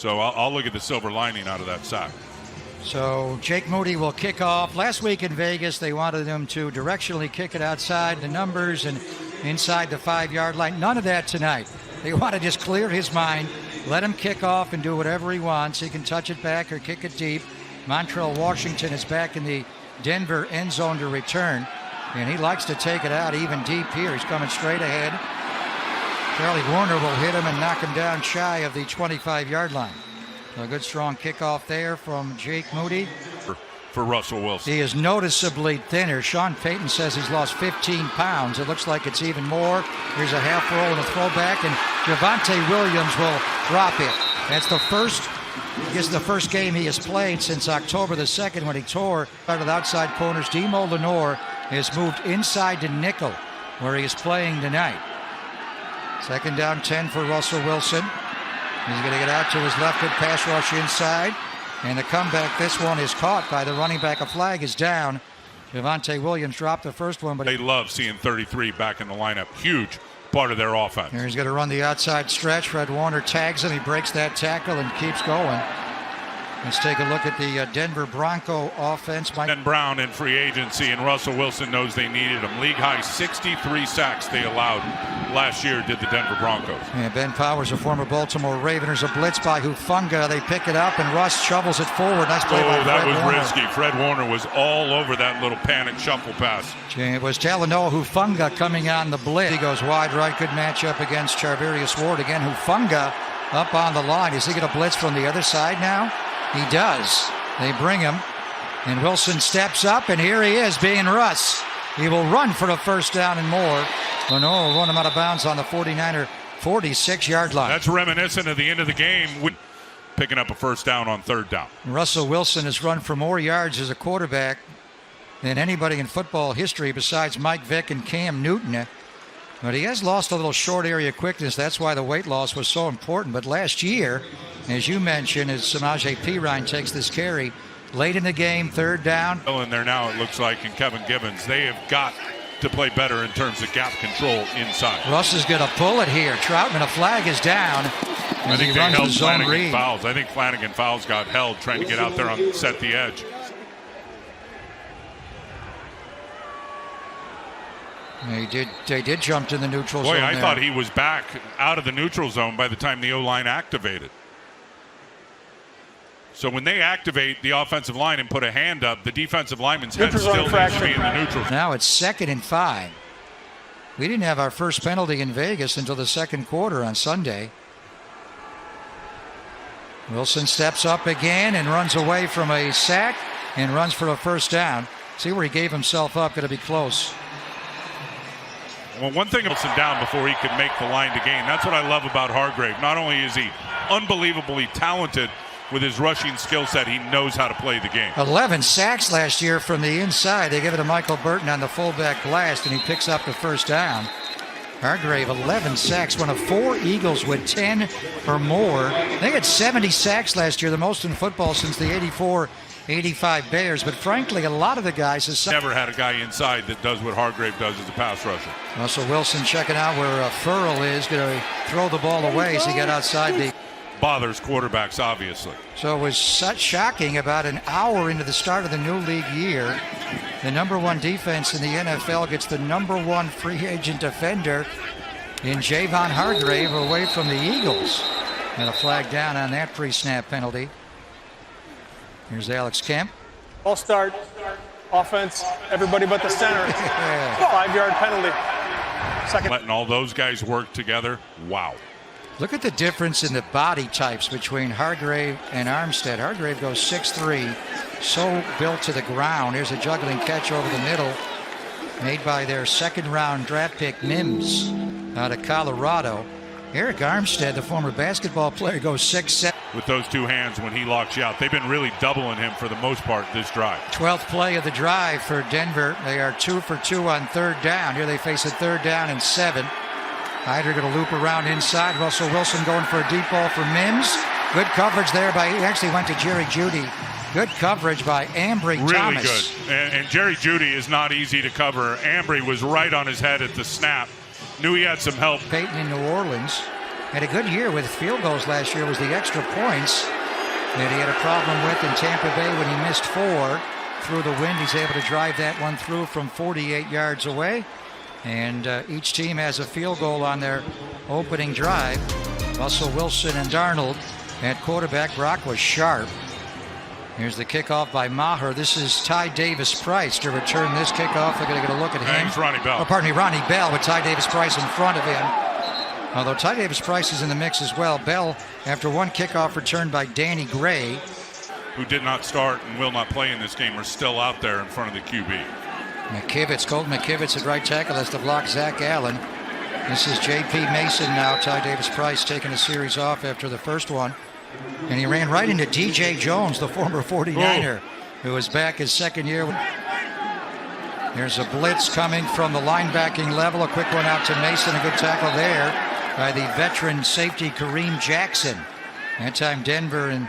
So I'll look at the silver lining out of that sack. So Jake Moody will kick off. Last week in Vegas, they wanted him to directionally kick it outside the numbers and inside the 5-yard line. None of that tonight. They want to just clear his mind, let him kick off and do whatever he wants. He can touch it back or kick it deep. Montrell Washington is back in the Denver end zone to return, and he likes to take it out even deep here. He's coming straight ahead. Charlie Warner will hit him and knock him down shy of the 25-yard line. A good strong kickoff there from Jake Moody. For Russell Wilson. He is noticeably thinner. Sean Payton says he's lost 15 pounds. It looks like it's even more. Here's a half roll and a throwback, and Javonte Williams will drop it. That's the first. This is the first game he has played since October the 2nd when he tore out of the outside corners. Demo Lenore has moved inside to nickel where he is playing tonight. 2nd down 10 for Russell Wilson. He's going to get out to his left, good pass rush inside. And the comeback, this one is caught by the running back. A flag is down. Javonte Williams dropped the first one, but they love seeing 33 back in the lineup. Huge part of their offense. Here he's going to run the outside stretch. Fred Warner tags him. He breaks that tackle and keeps going. Let's take a look at the Denver Bronco offense. Ben Brown in free agency, and Russell Wilson knows they needed him. League high 63 sacks they allowed last year, did the Denver Broncos. Yeah, Ben Powers, a former Baltimore Raven. There's a blitz by Hufanga. They pick it up, and Russ shovels it forward. Nice play by Fred that was Warner. risky. Fred Warner was all over that little panic shuffle pass. It was Talanoa Hufanga coming on the blitz. He goes wide right. Good matchup against Charvarius Ward. Again, Hufanga up on the line. Is he going to blitz from the other side now? He does. They bring him, and Wilson steps up, and here he is being Russ. He will run for a first down and more. Lenore will run him out of bounds on the 49er 46-yard line. That's reminiscent of the end of the game, picking up a first down on 3rd down. Russell Wilson has run for more yards as a quarterback than anybody in football history besides Mike Vick and Cam Newton. But he has lost a little short area quickness. That's why the weight loss was so important. But last year, as you mentioned, as Samaje Perine takes this carry late in the game, 3rd down. In there now, it looks like, and Kevin Gibbons, they have got to play better in terms of gap control inside. Russ is going to pull it here. Troutman, a flag is down. I think they held Flanagan fouls. I think Flanagan fouls got held trying to get out there and set the edge. They did jump to the neutral zone. Boy, I there. thought he was back out of the neutral zone by the time the O-line activated. So when they activate the offensive line and put a hand up, the defensive lineman's head still needs to be in the neutral zone. Now it's 2nd and 5. We didn't have our first penalty in Vegas until the 2nd quarter on Sunday. Wilson steps up again and runs away from a sack and runs for a first down. See where he gave himself up. Going to be close. Well, one thing Wilson down before he could make the line to gain. That's what I love about Hargrave. Not only is he unbelievably talented with his rushing skill set, he knows how to play the game. 11 sacks last year from the inside. They give it to Michael Burton on the fullback blast, and he picks up the first down. Hargrave, 11 sacks, one of 4 Eagles with 10 or more. They had 70 sacks last year, the most in football since the 84-85 Bears. But frankly, a lot of the guys have never had a guy inside that does what Hargrave does as a pass rusher. Russell Wilson checking out where Furl is, going to throw the ball away as he got outside the... Bothers quarterbacks, obviously. So it was such shocking about an hour into the start of the new league year. The number 1 defense in the NFL gets the number 1 free agent defender in Javon Hargrave away from the Eagles. And a flag down on that pre-snap penalty. Here's Alex Kemp. All start, offense, everybody but the center. 5-yard penalty. 2nd. Letting all those guys work together. Wow. Look at the difference in the body types between Hargrave and Armstead. Hargrave goes 6'3", so built to the ground. Here's a juggling catch over the middle made by their 2nd-round draft pick Mims out of Colorado. Eric Armstead, the former basketball player, goes 6'7". With those 2 hands when he locks you out. They've been really doubling him for the most part this drive. 12th play of the drive for Denver. They are 2 for 2 on 3rd down. Here they face a 3rd down and 7. Hyder going to loop around inside. Russell Wilson going for a deep ball for Mims. Good coverage there by, he actually went to Jerry Jeudy. Good coverage by Ambry Thomas. Really good. And Jerry Jeudy is not easy to cover. Ambry was right on his head at the snap. Knew he had some help. Peyton in New Orleans. had a good year with field goals last year was the extra points that he had a problem with in Tampa Bay when he missed 4 through the wind. He's able to drive that one through from 48 yards away. And each team has a field goal on their opening drive. Russell Wilson and Darnold at quarterback. Brock was sharp. Here's the kickoff by Maher. This is Ty Davis-Price to return this kickoff. They're going to get a look at him. Thanks, Ronnie Bell. Oh, pardon me, Ronnie Bell with Ty Davis-Price in front of him. Although Ty Davis-Price is in the mix as well. Bell, after one kickoff returned by Danny Gray, who did not start and will not play in this game, are still out there in front of the QB. Colton McKivitz at right tackle. That's to block Zach Allen. This is J.P. Mason now. Ty Davis-Price taking a series off after the first one. And he ran right into D.J. Jones, the former 49er, who was back his second year. There's a blitz coming from the linebacking level. A quick one out to Mason. A good tackle there by the veteran safety Kareem Jackson. That time Denver and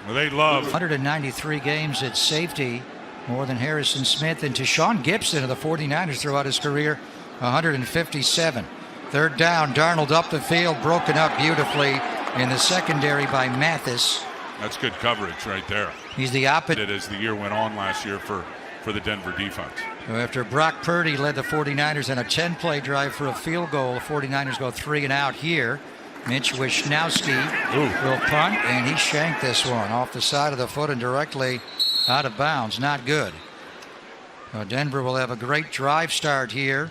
they love 193 games at safety, more than Harrison Smith. And to Sean Gibson of the 49ers throughout his career, 157. Third down, Darnold up the field, broken up beautifully in the secondary by Mathis. That's good coverage right there. He's the opposite as the year went on last year for the Denver defense. So after Brock Purdy led the 49ers in a 10-play drive for a field goal, the 49ers go 3 and out here. Mitch Wishnowsky will punt, and he shanked this one off the side of the foot and directly out of bounds. Not good. So Denver will have a great drive start here.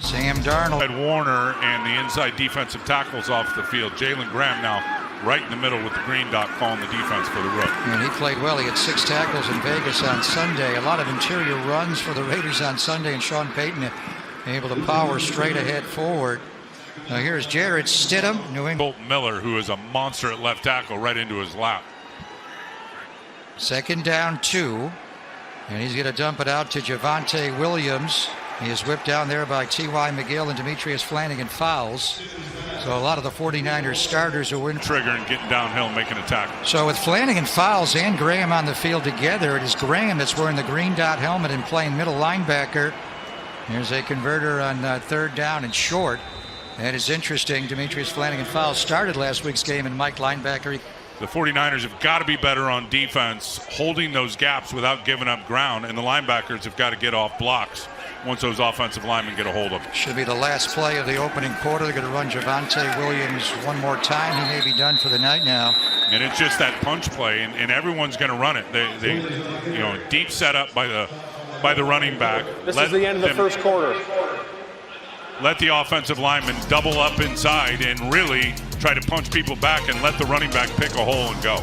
Sam Darnold. Warner and the inside defensive tackles off the field. Jalen Graham now right in the middle with the green dot calling the defense for the rook. And he played well. He had 6 tackles in Vegas on Sunday. A lot of interior runs for the Raiders on Sunday, and Sean Payton able to power straight ahead forward. Now here's Jarrett Stidham, New England. Bolton Miller, who is a monster at left tackle, right into his lap. Second down 2. And he's going to dump it out to Javonte Williams. He is whipped down there by T.Y. McGill, and Demetrius Flanagan fouls. So a lot of the 49ers starters are in. Trigger and getting downhill and making a tackle. So with Flanagan fouls and Graham on the field together, it is Graham that's wearing the green dot helmet and playing middle linebacker. Here's a converter on third down and short. That is interesting. Demetrius Flanagan fouls started last week's game, and Mike linebacker. The 49ers have got to be better on defense, holding those gaps without giving up ground, and the linebackers have got to get off blocks once those offensive linemen get a hold of it. Should be the last play of the opening quarter. They're going to run Javonte Williams one more time. He may be done for the night now. And it's just that punch play, and everyone's going to run it. They deep setup by the running back. This is the end of the first quarter. Let the offensive linemen double up inside and really try to punch people back and let the running back pick a hole and go.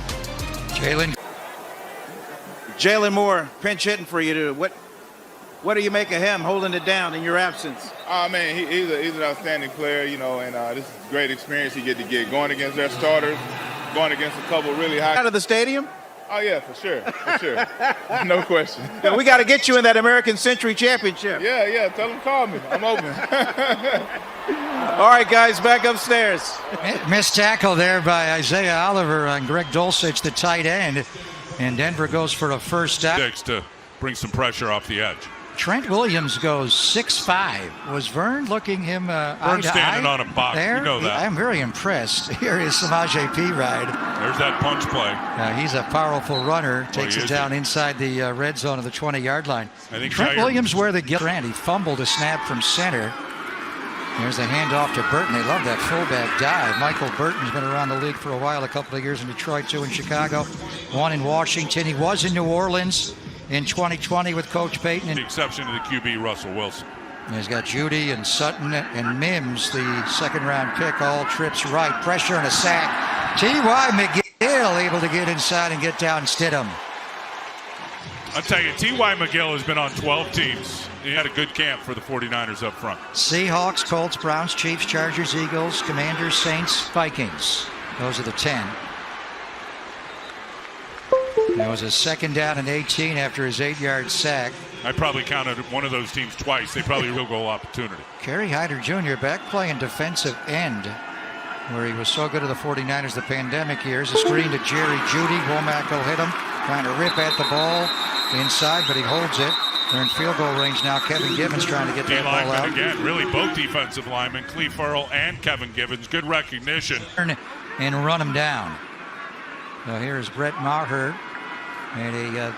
Jalen Moore pinch hitting for you. What do you make of him holding it down in your absence? Oh, man, he's an outstanding player, and this is a great experience he get going against their starters, going against a couple really high. Out of the stadium? Oh, yeah, for sure. No question. Yeah, we got to get you in that American Century Championship. Yeah, tell them call me. I'm open. All right, guys, back upstairs. Missed tackle there by Isaiah Oliver on Greg Dulcich, the tight end. And Denver goes for a first down. To bring some pressure off the edge. Trent Williams goes 6'5". Was Vern looking him Vern standing on a box. There? You know that. I'm very impressed. Here is Samaje Perine. There's that punch play. He's a powerful runner. Takes it down inside the red zone of the 20-yard line. Trent Williams where the Grant. He fumbled a snap from center. There's a handoff to Burton. They love that fullback dive. Michael Burton's been around the league for a while, a couple of years in Detroit, 2 in Chicago, 1 in Washington. He was in New Orleans in 2020 with Coach Payton. The exception to the QB, Russell Wilson. And he's got Judy and Sutton and Mims, the second-round pick, all trips right. Pressure and a sack. T.Y. McGill able to get inside and get down Stidham. I'll tell you, T.Y. McGill has been on 12 teams. He had a good camp for the 49ers up front. Seahawks, Colts, Browns, Chiefs, Chargers, Eagles, Commanders, Saints, Vikings. Those are the 10. That was a second down and 18 after his 8-yard sack. I probably counted one of those teams twice. They probably will goal opportunity. Kerry Hyder Jr. back playing defensive end, where he was so good at the 49ers the pandemic years. A screen to Jerry Jeudy. Womack will hit him, trying to rip at the ball inside, but he holds it. They're in field goal range now. Kevin Givens trying to get that ball out. Again, really both defensive linemen, Cleve Farrell and Kevin Givens. Good recognition. And run him down. So here's Brett Maher. Made a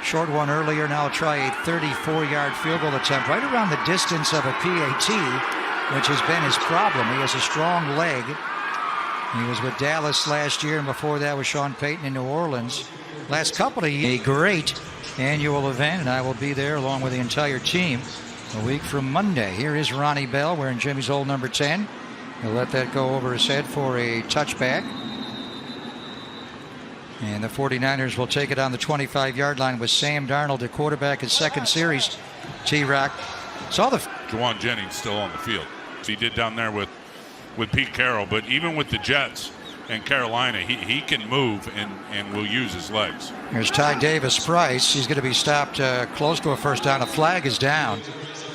short one earlier. Now he'll try a 34-yard field goal attempt right around the distance of a PAT, which has been his problem. He has a strong leg. He was with Dallas last year, and before that was Sean Payton in New Orleans. Last couple of years, a great annual event, and I will be there along with the entire team a week from Monday. Here is Ronnie Bell wearing Jimmy's old number 10. He'll let that go over his head for a touchback. And the 49ers will take it on the 25-yard line with Sam Darnold, the quarterback, his second series. T-Rock saw the... Juwan Jennings still on the field. He did down there with Pete Carroll, but even with the Jets and Carolina, he can move and will use his legs. Here's Ty Davis-Price. He's going to be stopped close to a first down. A flag is down.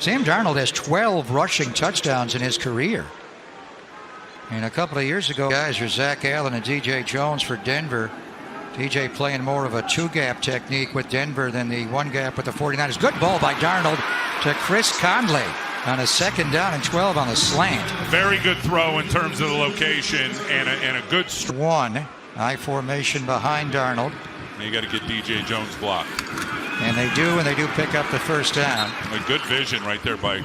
Sam Darnold has 12 rushing touchdowns in his career. And a couple of years ago, guys are Zach Allen and DJ Jones for Denver. DJ playing more of a two-gap technique with Denver than the one-gap with the 49ers. Good ball by Darnold to Chris Conley on a second down and 12 on the slant. Very good throw in terms of the location and a good... One, I formation behind Darnold. You got to get DJ Jones blocked. And they do, pick up the first down. A good vision right there by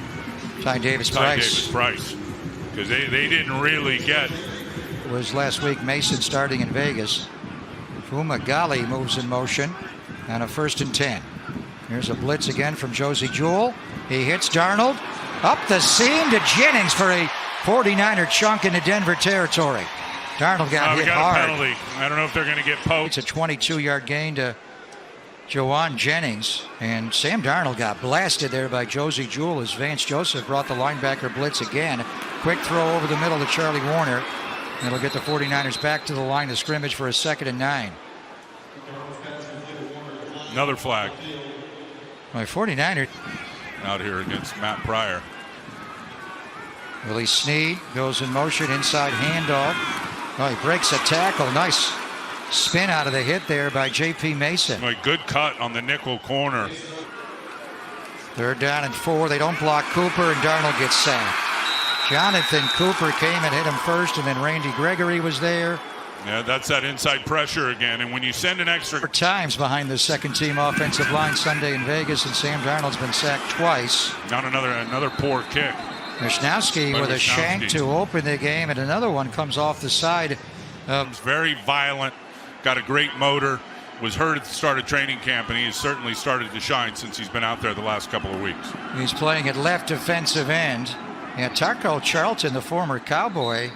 Ty Davis-Price. Because they didn't really get... It was last week Mason starting in Vegas. Fumagalli moves in motion on a 1st and 10. Here's a blitz again from Josie Jewell. He hits Darnold. Up the seam to Jennings for a 49er chunk into Denver territory. Darnold got hit hard. A penalty. I don't know if they're going to get poked. It's a 22-yard gain to Juwan Jennings. And Sam Darnold got blasted there by Josie Jewell as Vance Joseph brought the linebacker blitz again. Quick throw over the middle to Charlie Warner. It'll get the 49ers back to the line of scrimmage for a 2nd and 9. Another flag. My 49ers out here against Matt Pryor. Willie Snead goes in motion, inside handoff. Oh, he breaks a tackle. Nice spin out of the hit there by J.P. Mason. A good cut on the nickel corner. 3rd down and 4. They don't block Cooper, and Darnold gets sacked. Jonathan Cooper came and hit him first, and then Randy Gregory was there. Yeah, that's that inside pressure again. And when you send an extra... 4 times behind the second-team offensive line Sunday in Vegas, and Sam Darnold's been sacked twice. Not another poor kick. Wisnowski with a shank to open the game, and another one comes off the side. It's very violent, got a great motor, was hurt at the start of training camp, and he has certainly started to shine since he's been out there the last couple of weeks. He's playing at left defensive end. And Taco Charlton, the former Cowboy,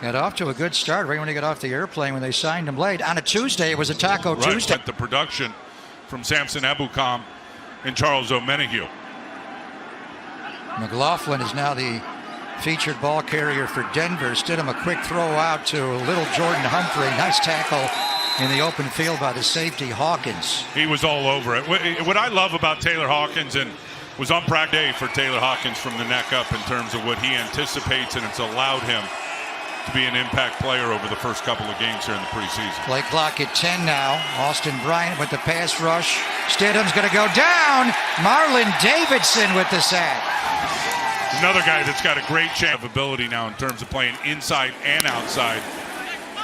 got off to a good start right when he got off the airplane when they signed him late. On a Tuesday, it was a Taco Tuesday. But the production from Samson Ebukam and Charles O'Menahue. McLaughlin is now the featured ball carrier for Denver. Stidham a quick throw out to little Jordan Humphrey. Nice tackle in the open field by the safety Hawkins. He was all over it. What I love about Taylor Hawkins, and was on practice day for Taylor Hawkins from the neck up in terms of what he anticipates, and it's allowed him to be an impact player over the first couple of games here in the preseason. Play clock at 10 now. Austin Bryant with the pass rush. Stidham's going to go down. Marlon Davidson with the sack. Another guy that's got a great chance of ability now in terms of playing inside and outside,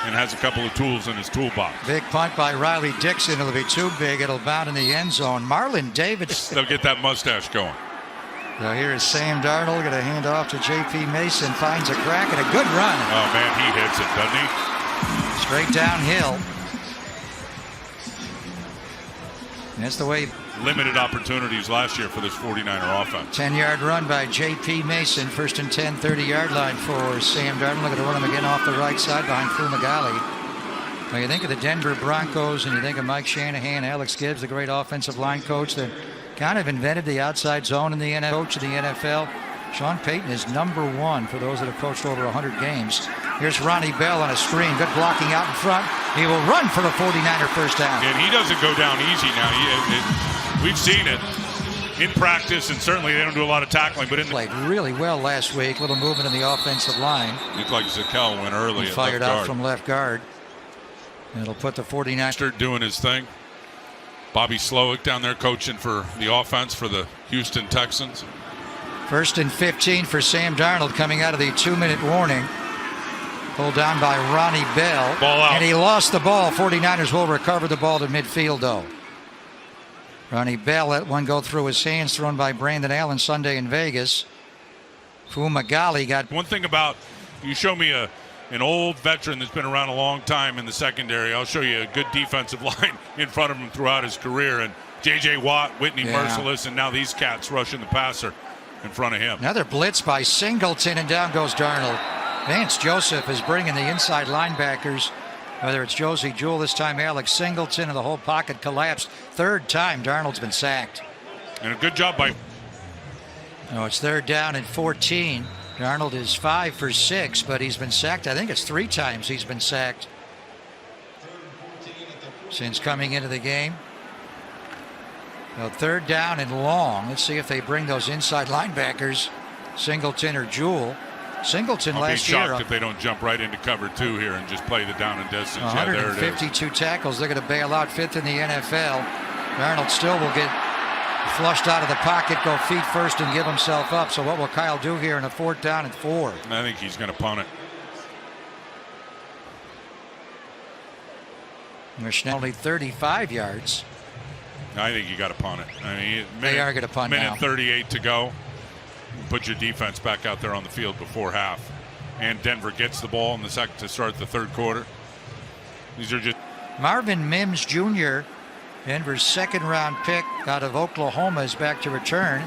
and has a couple of tools in his toolbox. Big punt by Riley Dixon. It'll be too big. It'll bound in the end zone. Marlon Davidson. They'll get that mustache going. Now here is Sam Darnold. Going to hand off to J.P. Mason. Finds a crack and a good run. Oh, man, he hits it, doesn't he? Straight downhill. And that's the way. Limited opportunities last year for this 49er offense. 10-yard run by J.P. Mason. 1st and 10, 30-yard line for Sam Darnold. Looking to run him again off the right side behind Fumagalli. When you think of the Denver Broncos and you think of Mike Shanahan, Alex Gibbs, the great offensive line coach that kind of invented the outside zone in the NFL, coach of the NFL. Sean Payton is #1 for those that have coached over 100 games. Here's Ronnie Bell on a screen. Good blocking out in front. He will run for the 49er first down. And he doesn't go down easy now. We've seen it in practice, and certainly they don't do a lot of tackling. But played really well last week. Little movement in the offensive line. Looked like Zakel went early. He fired out from left guard. And it'll put the 49ers. Start doing his thing. Bobby Slowick down there coaching for the offense for the Houston Texans. 1st and 15 for Sam Darnold coming out of the 2-minute warning. Pulled down by Ronnie Bell. Ball out. And he lost the ball. 49ers will recover the ball to midfield, though. Ronnie Bell let one go through his hands, thrown by Brandon Allen Sunday in Vegas. Fumagalli got... One thing about, you show me an old veteran that's been around a long time in the secondary, I'll show you a good defensive line in front of him throughout his career. And J.J. Watt, Whitney Merciless, and now these cats rushing the passer in front of him. Another blitz by Singleton, and down goes Darnold. Vance Joseph is bringing the inside linebackers, whether it's Josie Jewell, this time Alex Singleton, and the whole pocket collapsed. 3rd time Darnold's been sacked. And a good job by... No, it's 3rd down and 14. Darnold is 5 for 6, but he's been sacked. I think it's 3 times he's been sacked since coming into the game. Now 3rd down and long. Let's see if they bring those inside linebackers, Singleton or Jewell. Singleton last year. I'll be shocked if they don't jump right into cover 2 here and just play the down and distance. 152 tackles. They're going to bail out 5th in the NFL. Darnold still will get flushed out of the pocket, go feet first, and give himself up. So what will Kyle do here in a 4th down and 4? I think he's going to punt it. There's only 35 yards. I think you got to punt it. I mean, They are going to punt minute now. 38 to go. Put your defense back out there on the field before half. And Denver gets the ball in the second to start the 3rd quarter. These are just... Marvin Mims Jr., Denver's 2nd-round pick out of Oklahoma, is back to return.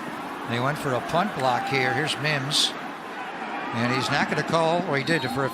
They went for a punt block here. Here's Mims. And he's not going to call, or he did, for a